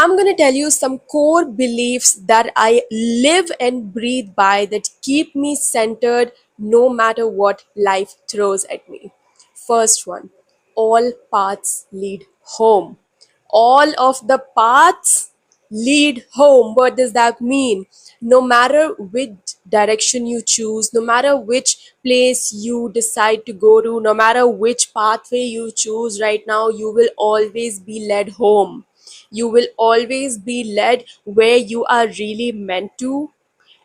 I'm going to tell you some core beliefs that I live and breathe by that keep me centered no matter what life throws at me. First one, all paths lead home. All of the paths lead home. What does that mean? No matter which direction you choose, no matter which place you decide to go to, no matter which pathway you choose right now, you will always be led home. You will always be led where you are really meant to.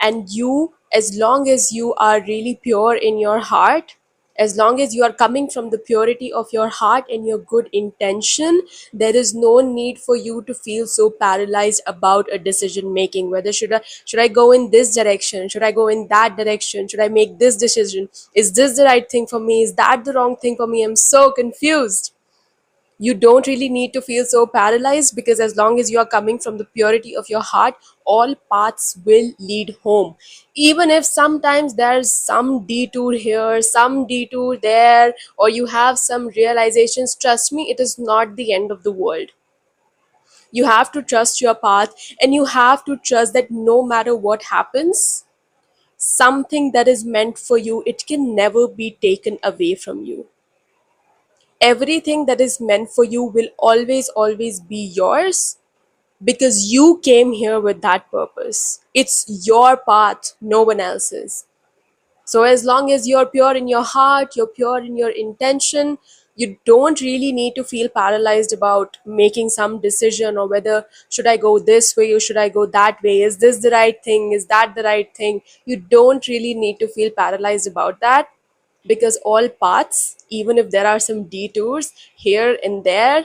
And you, as long as you are really pure in your heart, as long as you are coming from the purity of your heart and your good intention, there is no need for you to feel so paralyzed about a decision making. Whether should I go in this direction, should I go in that direction, should I make this decision, is this the right thing for me, is that the wrong thing for me, I'm so confused. You don't really need to feel so paralyzed, because as long as you are coming from the purity of your heart, all paths will lead home. Even if sometimes there's some detour here, some detour there, or you have some realizations, trust me, it is not the end of the world. You have to trust your path, and you have to trust that no matter what happens, something that is meant for you, it can never be taken away from you. Everything that is meant for you will always be yours, because you came here with that purpose. It's your path, no one else's. So as long as you're pure in your heart, you're pure in your intention, you don't really need to feel paralyzed about making some decision, or whether should I go this way or should I go that way, is this the right thing, is that the right thing. You don't really need to feel paralyzed about that, because all paths, even if there are some detours here and there,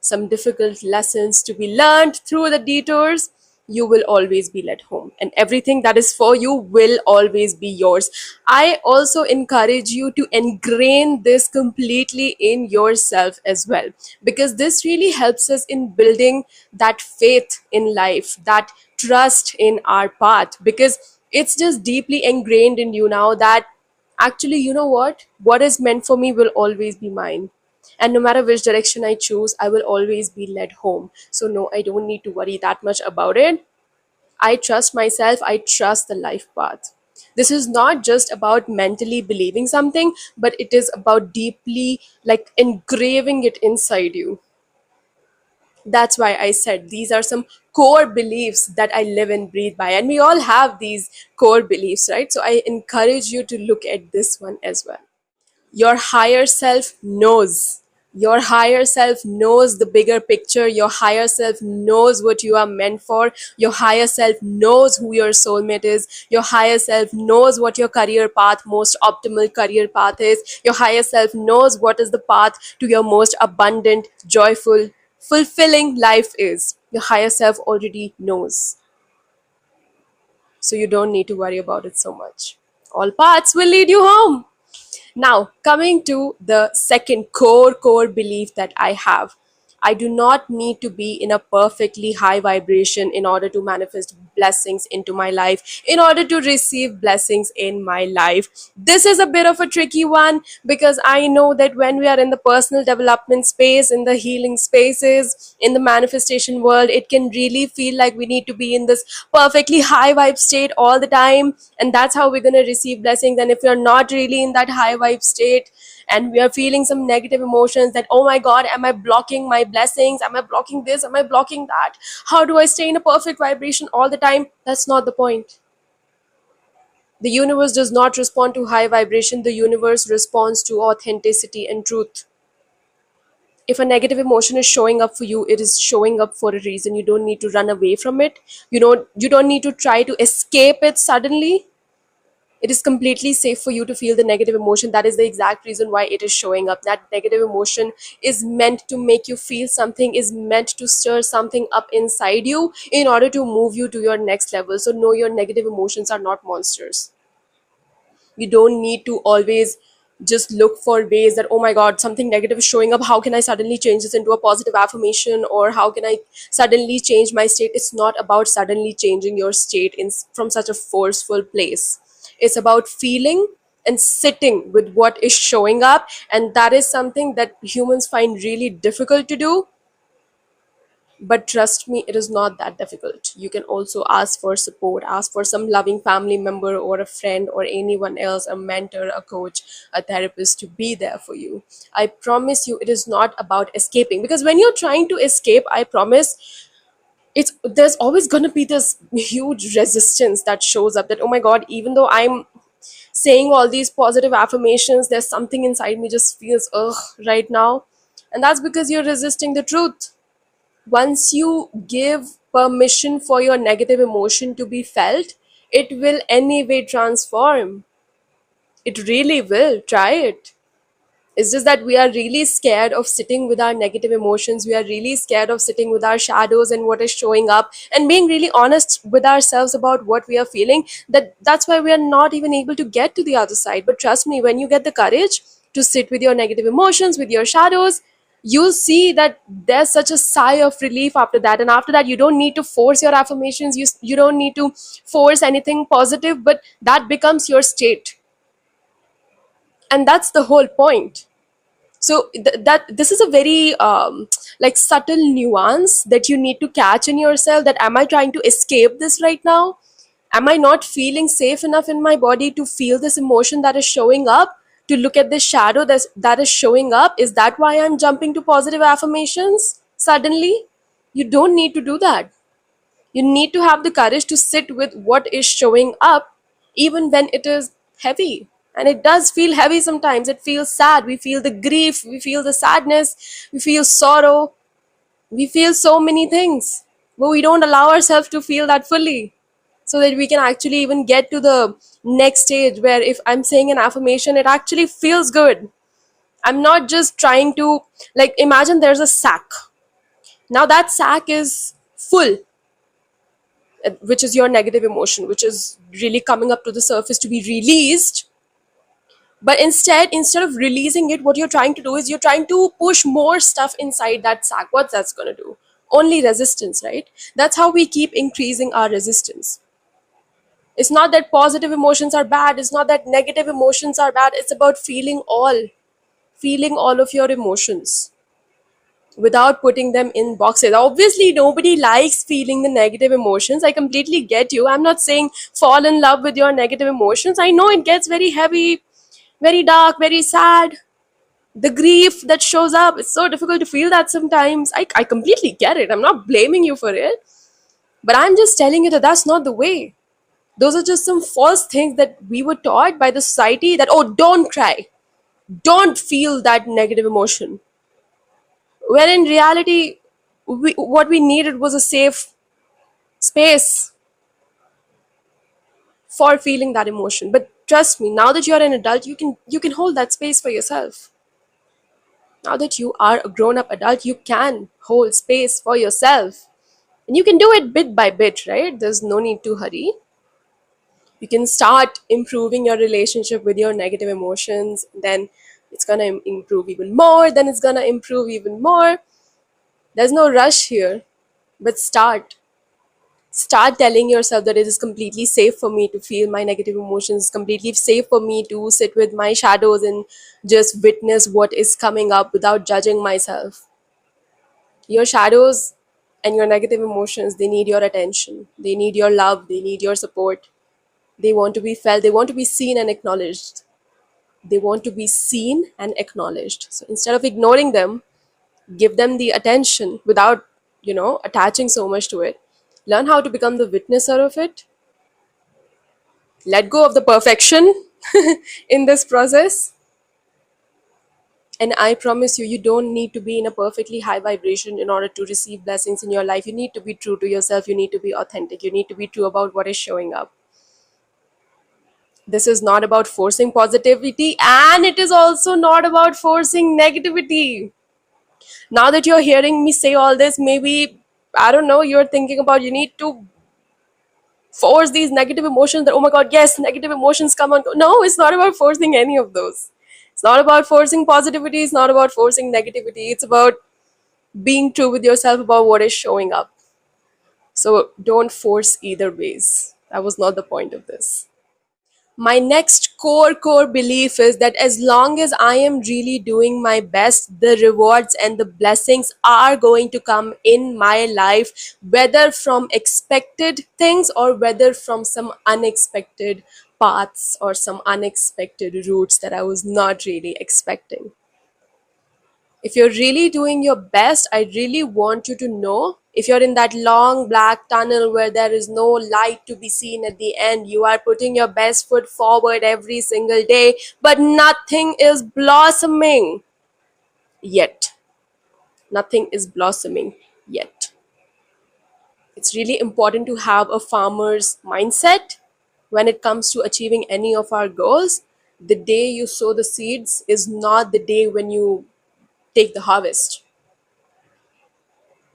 some difficult lessons to be learned through the detours, you will always be led home, and everything that is for you will always be yours. I also encourage you to ingrain this completely in yourself as well, because this really helps us in building that faith in life, that trust in our path, because it's just deeply ingrained in you now that actually, you know what is meant for me will always be mine, and no matter which direction I choose, I will always be led home. So no, I don't need to worry that much about it. I trust myself, I trust the life path. This is not just about mentally believing something, but it is about deeply like engraving it inside you. That's why I said these are some core beliefs that I live and breathe by, and we all have these core beliefs, right? So I encourage you to look at this one as well. Your higher self knows. Your higher self knows the bigger picture. Your higher self knows what you are meant for. Your higher self knows who your soulmate is. Your higher self knows what your career path, most optimal career path is. Your higher self knows what is the path to your most abundant, joyful, fulfilling life is. Your higher self already knows. So you don't need to worry about it so much. All paths will lead you home. Now, coming to the second core belief that I have, I do not need to be in a perfectly high vibration in order to manifest blessings into my life, in order to receive blessings in my life. This is a bit of a tricky one, because I know that when we are in the personal development space, in the healing spaces, in the manifestation world, it can really feel like we need to be in this perfectly high vibe state all the time, and that's how we're going to receive blessings. And if you're not really in that high vibe state, and we are feeling some negative emotions that, oh my god, am I blocking my blessings, am I blocking this, am I blocking that, how do I stay in a perfect vibration all the time? That's not the point. The universe does not respond to high vibration, the universe responds to authenticity and truth. If a negative emotion is showing up for you, it is showing up for a reason. You don't need to run away from it. You don't need to try to escape it suddenly. It is completely safe for you to feel the negative emotion. That is the exact reason why it is showing up. That negative emotion is meant to make you feel something, is meant to stir something up inside you in order to move you to your next level. So no, your negative emotions are not monsters. You don't need to always just look for ways that, oh my god, something negative is showing up, how can I suddenly change this into a positive affirmation, or how can I suddenly change my state. It's not about suddenly changing your state from such a forceful place. It's about feeling and sitting with what is showing up, and that is something that humans find really difficult to do. But trust me, it is not that difficult. You can also ask for support, ask for some loving family member or a friend or anyone else, a mentor, a coach, a therapist to be there for you. I promise you, it is not about escaping. Because when you're trying to escape, I promise it's there's always going to be this huge resistance that shows up, that oh my god, even though I'm saying all these positive affirmations, there's something inside me just feels ugh right now. And that's because you're resisting the truth. Once you give permission for your negative emotion to be felt, it will anyway transform. It really will. Try it. It's just that we are really scared of sitting with our negative emotions. We are really scared of sitting with our shadows and what is showing up and being really honest with ourselves about what we are feeling. That's why we are not even able to get to the other side. But trust me, when you get the courage to sit with your negative emotions, with your shadows, you'll see that there's such a sigh of relief after that. And after that, you don't need to force your affirmations. You don't need to force anything positive, but that becomes your state. And that's the whole point. So that this is a very like subtle nuance that you need to catch in yourself, that am I trying to escape this right now? Am I not feeling safe enough in my body to feel this emotion that is showing up, to look at this shadow that is showing up? Is that why I'm jumping to positive affirmations suddenly? You don't need to do that. You need to have the courage to sit with what is showing up, even when it is heavy. And it does feel heavy sometimes. It feels sad. We feel the grief, we feel the sadness, we feel sorrow, we feel so many things. But we don't allow ourselves to feel that fully, so that we can actually even get to the next stage where if I'm saying an affirmation, it actually feels good. I'm not just trying to, like, imagine there's a sack. Now that sack is full, which is your negative emotion, which is really coming up to the surface to be released. But instead of releasing it, what you're trying to do is you're trying to push more stuff inside that sack. What's that's going to do? Only resistance, right? That's how we keep increasing our resistance. It's not that positive emotions are bad, it's not that negative emotions are bad. It's about feeling all of your emotions without putting them in boxes. Obviously, nobody likes feeling the negative emotions. I completely get you. I'm not saying fall in love with your negative emotions. I know it gets very heavy, very dark, very sad. The grief that shows up, it's so difficult to feel that sometimes. I completely get it. I'm not blaming you for it. But I'm just telling you that that's not the way. Those are just some false things that we were taught by the society, that, oh, don't cry. Don't feel that negative emotion. When in reality, what we needed was a safe space for feeling that emotion. But trust me, now that you're an adult, you can hold that space for yourself. Now that you are a grown up adult, you can hold space for yourself. And you can do it bit by bit, right? There's no need to hurry. You can start improving your relationship with your negative emotions, then it's going to improve even more, then it's going to improve even more. There's no rush here, but start telling yourself that it is completely safe for me to feel my negative emotions, completely safe for me to sit with my shadows and just witness what is coming up without judging myself. Your shadows and your negative emotions, they need your attention, they need your love, they need your support. They want to be felt, they want to be seen and acknowledged. They want to be seen and acknowledged. So instead of ignoring them, give them the attention without, attaching so much to it. Learn how to become the witnesser of it. Let go of the perfection in this process. And I promise you, you don't need to be in a perfectly high vibration in order to receive blessings in your life. You need to be true to yourself. You need to be authentic. You need to be true about what is showing up. This is not about forcing positivity, and it is also not about forcing negativity. Now that you're hearing me say all this, maybe, I don't know, you're thinking about you need to force these negative emotions, that, oh my god, yes, negative emotions come on. No, it's not about forcing any of those. It's not about forcing positivity. It's not about forcing negativity. It's about being true with yourself about what is showing up. So don't force either ways. That was not the point of this. My next core belief is that as long as I am really doing my best, the rewards and the blessings are going to come in my life, whether from expected things or whether from some unexpected paths or some unexpected routes that I was not really expecting. If you're really doing your best, I really want you to know, if you're in that long black tunnel where there is no light to be seen at the end, you are putting your best foot forward every single day, but nothing is blossoming yet. Nothing is blossoming yet. It's really important to have a farmer's mindset when it comes to achieving any of our goals. The day you sow the seeds is not the day when you take the harvest.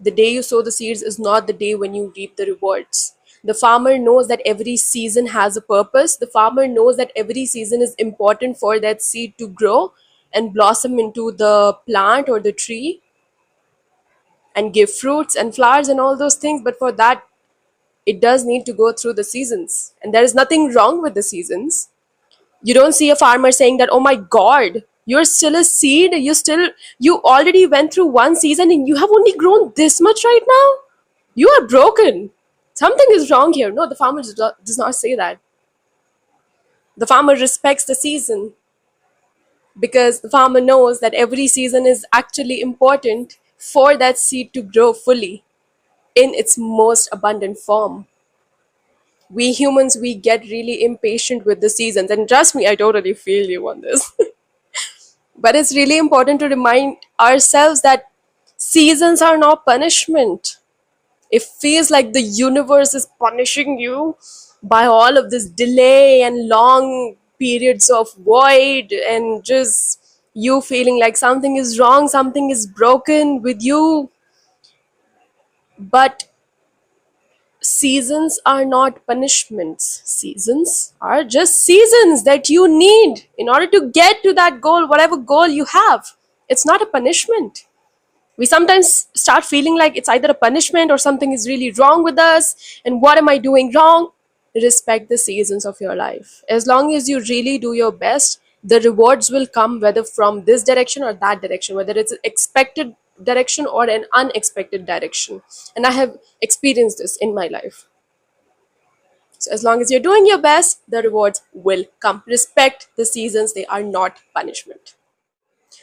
The day you sow the seeds is not the day when you reap the rewards. The farmer knows that every season has a purpose. The farmer knows that every season is important for that seed to grow and blossom into the plant or the tree and give fruits and flowers and all those things. But for that, it does need to go through the seasons. And there is nothing wrong with the seasons. You don't see a farmer saying that, oh my god, you're still a seed, you already went through one season and you have only grown this much right now, you are broken, something is wrong here. No, the farmer does not say that. The farmer respects the season because the farmer knows that every season is actually important for that seed to grow fully in its most abundant form. We humans, we get really impatient with the seasons, and trust me, I totally feel you on this. But it's really important to remind ourselves that seasons are not punishment. It feels like the universe is punishing you by all of this delay and long periods of void, and just you feeling like something is wrong, something is broken with you. But seasons are not punishments. Seasons are just seasons that you need in order to get to that goal, whatever goal you have. It's not a punishment. We sometimes start feeling like it's either a punishment or something is really wrong with us, and what am I doing wrong? Respect the seasons of your life. As long as you really do your best, the rewards will come, whether from this direction or that direction, whether it's an expected direction or an unexpected direction. And I have experienced this in my life. So as long as you're doing your best, the rewards will come. Respect the seasons, they are not punishment.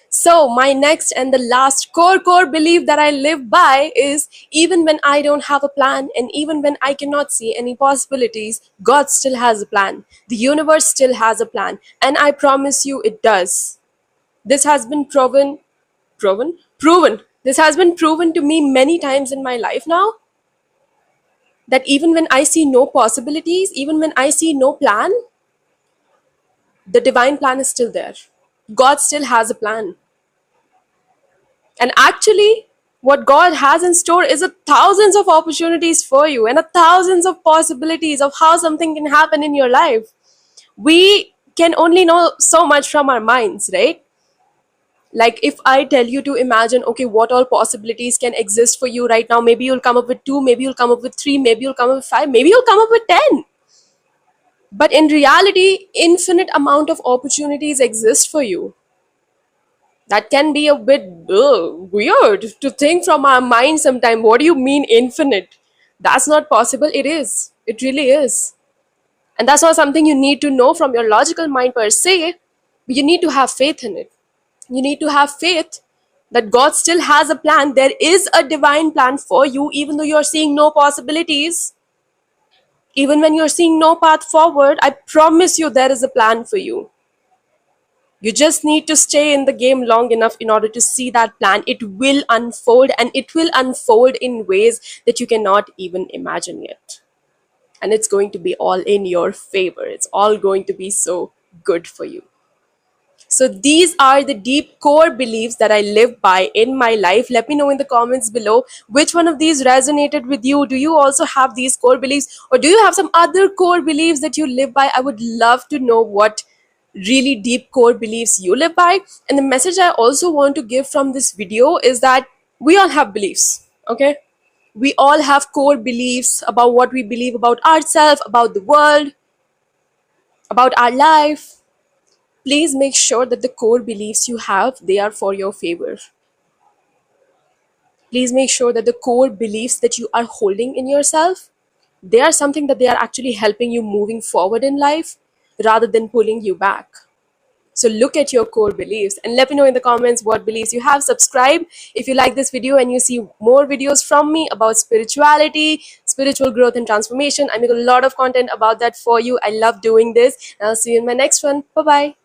So, my next and the last core belief that I live by is, even when I don't have a plan and even when I cannot see any possibilities, God still has a plan. The universe still has a plan. And I promise you it does. This has been proven. This has been proven to me many times in my life now, that even when I see no possibilities, even when I see no plan, the divine plan is still there. God still has a plan. And actually, what God has in store is a thousands of opportunities for you and a thousands of possibilities of how something can happen in your life. We can only know so much from our minds, right? Like if I tell you to imagine, okay, what all possibilities can exist for you right now, maybe you'll come up with two, maybe you'll come up with three, maybe you'll come up with five, maybe you'll come up with 10. But in reality, infinite amount of opportunities exist for you. That can be a bit weird to think from our mind sometime. What do you mean infinite? That's not possible. It is. It really is. And that's not something you need to know from your logical mind per se, but you need to have faith in it. You need to have faith that God still has a plan. There is a divine plan for you, even though you're seeing no possibilities. Even when you're seeing no path forward, I promise you there is a plan for you. You just need to stay in the game long enough in order to see that plan. It will unfold, and it will unfold in ways that you cannot even imagine yet. And it's going to be all in your favor. It's all going to be so good for you. So these are the deep core beliefs that I live by in my life. Let me know in the comments below which one of these resonated with you. Do you also have these core beliefs, or do you have some other core beliefs that you live by? I would love to know what really deep core beliefs you live by. And the message I also want to give from this video is that we all have beliefs, okay? We all have core beliefs about what we believe about ourselves, about the world, about our life. Please make sure that the core beliefs you have, they are for your favor. Please make sure that the core beliefs that you are holding in yourself, they are something that they are actually helping you moving forward in life rather than pulling you back. So look at your core beliefs and let me know in the comments what beliefs you have. Subscribe if you like this video and you see more videos from me about spirituality, spiritual growth and transformation. I make a lot of content about that for you. I love doing this. And I'll see you in my next one. Bye bye.